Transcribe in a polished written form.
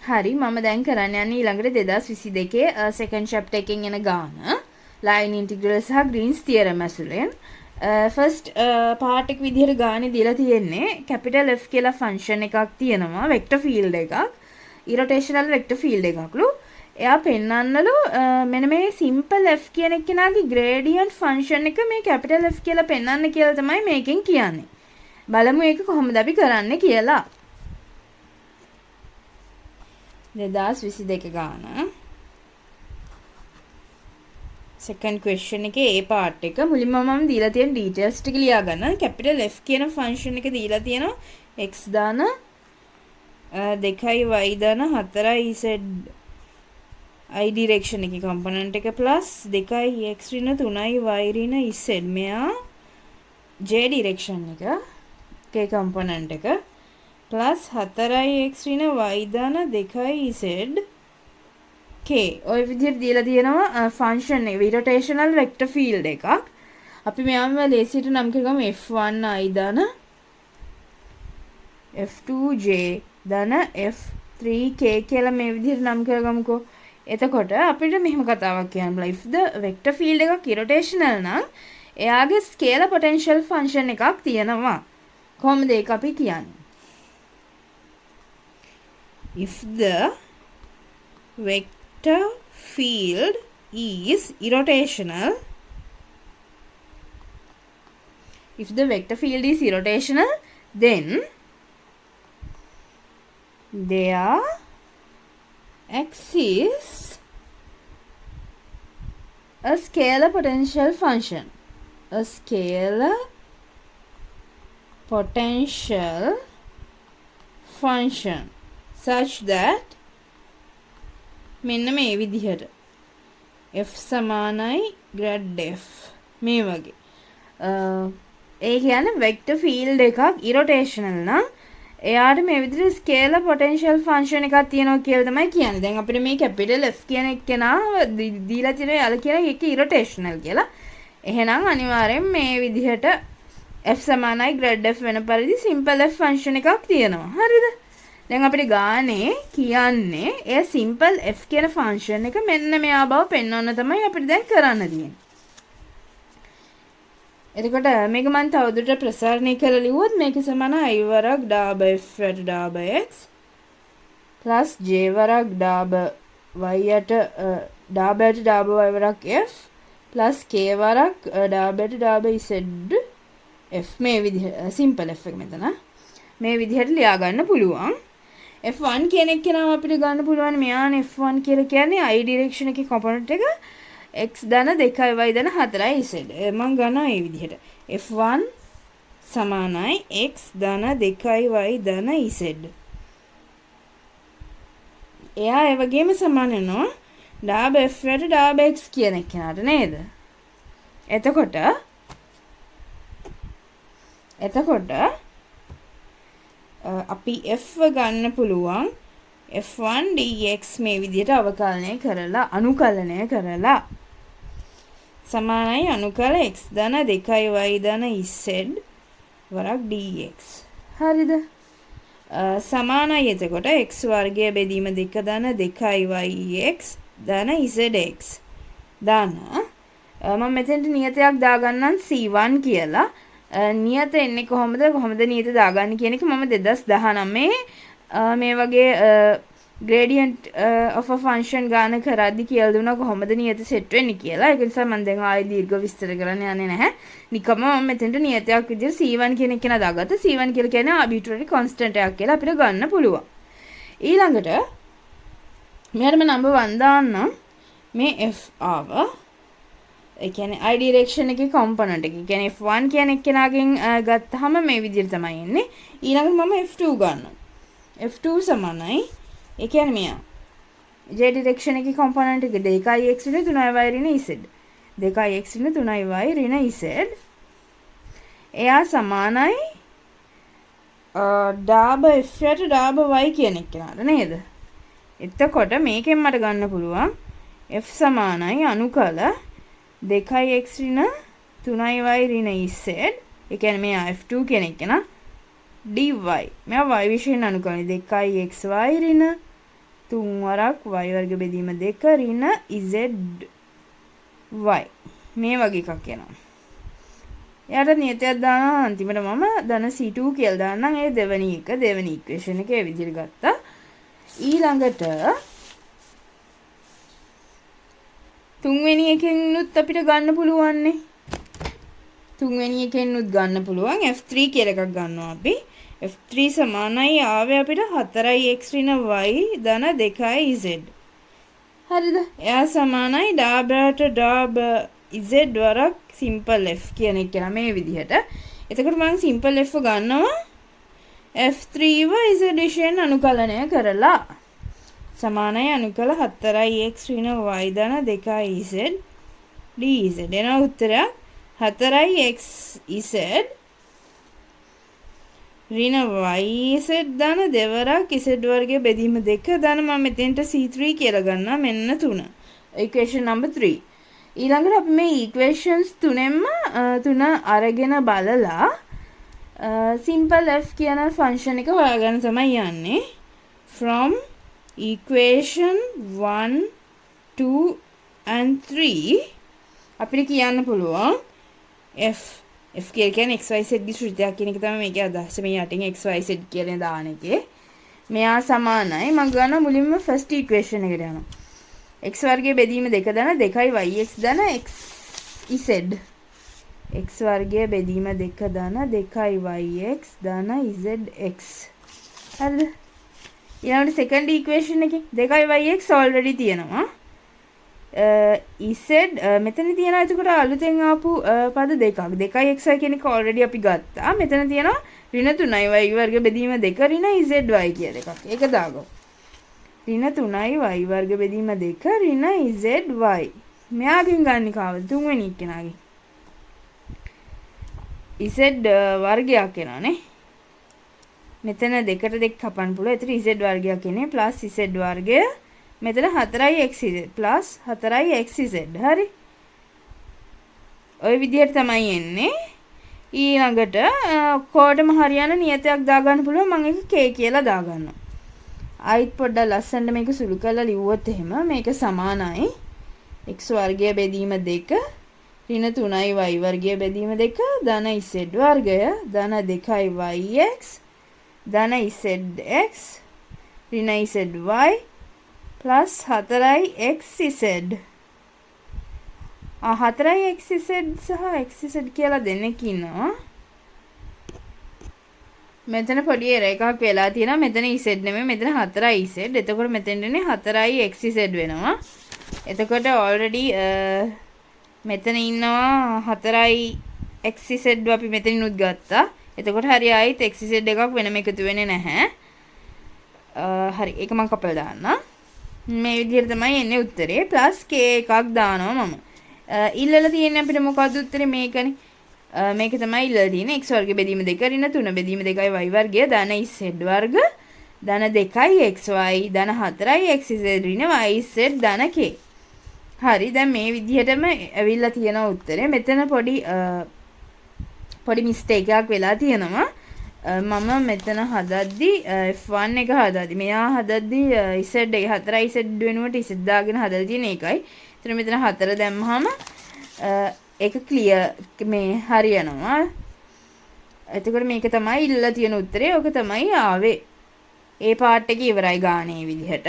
හරි මම දැන් කරන්න යන්නේ ඊළඟට 2022 සෙකන්ඩ් චැප්ටර් එකෙන් එන ගාන ලයින් ඉන්ටිග්‍රල් සහ ග්‍රීන්ස් තියරම් ඇසුරෙන් ෆස්ට් පාර්ට් එක විදිහට ගානේ දීලා තියෙන්නේ කැපිටල් F කියලා ෆන්ක්ෂන් එකක් තියෙනවා වෙක්ටර් ෆීල්ඩ් එකක් ඉරොටේෂනල් වෙක්ටර් ෆීල්ඩ් එකක්ලු එයා පෙන්නන්නලු මෙන්න මේ සිම්පල් F කියන එකනාගේ ග්‍රේඩියන්ට් ෆන්ක්ෂන් එක මේ කැපිටල් F කියලා පෙන්නන්න කියලා තමයි මේකෙන් කියන්නේ බලමු ඒක කොහොමද අපි කරන්නේ කියලා 2022 ගාන සෙකන්ඩ් ක්වෙස්චන් එකේ ඒ පාර්ට් එක මුලින්ම මම දීලා තියෙන ඩීටේල්ස් ටික ලියා ගන්න. කැපිටල් F කියන ෆන්ක්ෂන් එක දීලා තියෙනවා x දාන 2යි y දාන 4යි z i ඩිරෙක්ෂන් එකේ කම්පොනන්ට් එක ප්ලස් 2යි x ඍණ 3යි y ඍණ z මෙයා j ඩිරෙක්ෂන් එකේ කම්පොනන්ට් එක plus 4යි x ඍණ y දාන 2යි z k ඔය විදිහට දීලා තියෙනවා ෆන්ක්ෂන් එක රොටේෂනල් වෙක්ටර් ෆීල්ඩ් එකක් අපි මෙයාම ලේසියට නම් කරගමු f1i දාන f2j දාන f3k කියලා මේ විදිහට නම් කරගමුකෝ එතකොට අපිට මෙහෙම කතාවක් කියන්න බෑ if the vector field එකක් rotational නම් එයාගේ scalar potential function එකක් තියෙනවා කොහොමද ඒක අපි කියන්නේ if the vector field is irrotational then there exists a scalar potential function such that මෙන්න මේ විදිහට f සමානයි grad f මේ වගේ ඒ කියන්නේ වෙක්ටර් ෆීල්ඩ් එකක් ඉරොටේෂනල් නම් එයාට මේ විදිහට ස්කේලර් පොටෙන්ෂල් ෆන්ක්ෂන් එකක් තියෙනවා කියලා තමයි කියන්නේ. දැන් අපිට මේ කැපිටල් F කියන එක දීලා තියෙන යාල කියන එක ඉරොටේෂනල් කියලා. එහෙනම් අනිවාර්යෙන් මේ විදිහට f සමානයි grad f වෙන පරිදි simple f ෆන්ක්ෂන් එකක් තියෙනවා. හරිද? දැන් අපිට ගානේ කියන්නේ ඒ සිම්පල් f කියන ෆන්ක්ෂන් එක මෙන්න මෙයා බව පෙන්වන්න තමයි අපිට දැන් කරන්න තියෙන්නේ. එතකොට මේක මම තවදුරටත් ප්‍රසාරණය කරලා ලිව්වොත් මේක සමාන i වරක් ඩාබ f යට ඩාබ x plus j වරක් ඩාබ y යට ඩාබ යට ඩාබ y වරක් f plus k වරක් ඩාබ යට ඩාබ z f මේ විදිහට සිම්පල් f එක මෙතන මේ විදිහට ලියා ගන්න පුළුවන්. f1 කියන එක නම් අපිට ගන්න පුළුවන් මෙයානේ f1 කියලා කියන්නේ i ඩිරෙක්ෂන් එකේ කොම්පොනන්ට් එක x දාන 2යි y දාන 4යි z මම ගන්නවා මේ විදිහට f1 සමානයි x දාන 2යි y දාන z එයා ඒ වගේම සමාන වෙනවා ඩාබ f යට ඩාබ x කියන එක නේද එතකොට අපි f ගන්න පුළුවන් f1 dx මේ විදිහට අවකලනය කරලා අනුකලනය කරලා සමානයි අනුකල x දාන 2යි y දාන z වරක් dx හරිද සමානයි එතකොට x වර්ගය බෙදීම 2 දාන 2යි yx දාන zx දාන මම මෙතෙන්ට නියතයක් දාගන්නම් c1 කියලා නියත එන්නේ කොහොමද නියත දාගන්නේ කියන එක මම 2019 මේ වගේ gradient of a function ගාන කරද්දි කියලා දුන්නා කොහොමද නියත සෙට් වෙන්නේ කියලා. ඒක නිසා මම දැන් ආයෙ දීර්ඝ විස්තර කරන්න යන්නේ නැහැ. නිකම්ම මම මෙතෙන්ට නියතයක් විදිහට C1 කියන එක දාගත්තා. C1 කියලා කියන්නේ arbitrary constant එකක් කියලා අපිට ගන්න පුළුවන්. ඊළඟට මෙහෙම number 1 දාන්නම්. මේ f ආව ඒ කියන්නේ i ඩිරෙක්ෂන් එකේ කොම්පොනන්ට් එක. ඒ කියන්නේ f1 කියන එකනාගෙන් ගත්තාම මේ විදිහට තමයි එන්නේ. ඊළඟට මම f2 ගන්නවා. f2 සමානයි ඒ කියන්නේ මෙයා j ඩිරෙක්ෂන් එකේ කොම්පොනන්ට් එක 2x ඍණ 3y ඍණ z 2x ඍණ 3y ඍණ z එයා සමානයි ඩාබ f යට ඩාබ y කියන එක නේද? එතකොට මේකෙන් මට ගන්න පුළුවන් f සමානයි අනුකල 2x ඍණ 3y ඍණ z ඒ කියන්නේ මෙයා f2 කියන එක dy මෙයා y විශේෂයෙන් අනුකලයි 2xy ඍණ 3 වරක් y වර්ග බෙදීම 2 ඍණ z y මේ වගේ එකක් එනවා. එයාට නියතයක් දානවා අන්තිමට මම ධන c2 කියලා දාන්නම්. ඒ දෙවෙනි ඉක්වේෂන් එක ඒ විදිහට ගත්තා. ඊළඟට තුන්වෙනි එකෙන්නුත් අපිට ගන්න පුළුවන්නේ. තුන්වෙනි එකෙන්නුත් ගන්න පුළුවන් f3 කියලා එකක් ගන්නවා අපි. f3 සමානයි ආවේ අපිට 4x ඍණ y ධන 2z. හරිද? එයා සමානයි ඩාබට ඩාබ z වරක් සිම්පල් f කියන එක කියලා මේ විදිහට. එතකොට මම සිම්පල් f ගන්නවා f3 ව z දිශයෙන් අනුකලනය කරලා සමානයි අනුකල 4x ඍණ y ධන 2z dz. එන උත්තරය 4x z ඍණ yz ධන දෙවරක් z වර්ගය බෙදීම 2 ධන මම මෙතෙන්ට c3 කියලා ගන්නවා. මෙන්න 3. equation number 3. ඊළඟට අපි මේ equations තුනෙන්ම තුන අරගෙන බලලා simple f කියන ෆන්ක්ෂන් එක හොයාගන්න තමයි යන්නේ. from equation 1 2 and 3 අපිට කියන්න පුළුවන් f කියන්නේ xyz ගේ ශ්‍රිතයක් කියන එක තමයි මේකේ අදහස. මේ යටින් xyz කියලා දාන එකේ මෙයා සමානයි මම ගන්න මුලින්ම ෆස්ට් ඉක්වේෂන් එකට යනවා. x වර්ගයේ බෙදීම 2 ධන 2y x ධන xz. x වර්ගයේ බෙදීම 2 ධන 2y x ධන zx. හරිද? ඊළඟට සෙකන්ඩ් ඉක්වේෂන් එකේ 2y x ඔල්රෙඩි තියෙනවා. z මෙතන තියෙනවා එතකොට අලුතෙන් ආපු පද දෙකක් 2xy කියන එක ඔල්රෙඩි අපි ගත්තා. මෙතන තියෙනවා ඍණ 3y වර්ග බෙදීම 2 ඍණ zy කියලා එකක්. ඒක දාගමු. ඍණ 3y වර්ග බෙදීම 2 ඍණ zy. මෙයාගෙන් ගන්න කාවද? තුන්වෙනි එක්කෙනාගෙන්. z වර්ගයක් එනවානේ. මෙතන දෙකට දෙක කපන්න පුළුවන්. ඒතර z වර්ගයක් එන්නේ ප්ලස් z වර්ගය මෙතන 4xz plus 4xz. හරි. ওই විදිහට තමයි එන්නේ. ඊළඟට කොටම හරියන නියතයක් දාගන්න පුළුවන්. මම ඒක k කියලා දාගන්නවා. ආයිත් පොඩ්ඩක් ලස්සනට මේක සුළු කරලා ලිව්වොත් එහෙම මේක සමානයි x වර්ගය බෙදීම 2 ඍණ 3y වර්ගය බෙදීම 2 ධන z වර්ගය ධන 2yx ධන zx ඍණ zy plus 4xz. 4xz සහ xz කියලා දෙන්නෙක් ඉන්නවා. මෙතන පොඩි එරර් එකක් වෙලා තියෙනවා. මෙතන z නෙමෙයි මෙතන 4iz. එතකොට මෙතෙන්දනේ 4xz වෙනවා. එතකොට already මෙතන ඉන්නවා 4xz අපි මෙතනිනුත් ගත්තා. එතකොට හරි ආයිත් xz එකක් වෙනම එකතු වෙන්නේ නැහැ. හරි ඒක මම කපලා දාන්නම්. මේ විදිහට තමයි එන්නේ උත්තරේ ප්ලස් k එකක් දානවා මම. ඉල්ලලා තියෙන්නේ අපිට මොකද්ද උත්තරේ මේකනේ. මේක තමයි ඉල්ලලා තියෙන්නේ x වර්ග බෙදීම 2 ඍණ 3 බෙදීම 2යි y වර්ගය ධන z වර්ග ධන 2යි xy ධන 4යි xz ඍණ yz ධන k. හරි දැන් මේ විදිහටම ඇවිල්ලා තියෙන උත්තරේ. මෙතන පොඩි මිස්ටේක් එකක් වෙලා තියෙනවා. මම මෙතන හදද්දි f1 එක හදද්දි මෙයා හදද්දි z එක 4iz වෙනුවට z දාගෙන හදලා තියෙන එකයි. එතන මෙතන 4 දැම්මහම ඒක ක්ලියර් මේ හරියනවා. එතකොට මේක තමයි ඉල්ලලා තියෙන උත්තරේ. ඕක තමයි ආවේ. ඒ පාර්ට් එක ඉවරයි ගානේ විදිහට.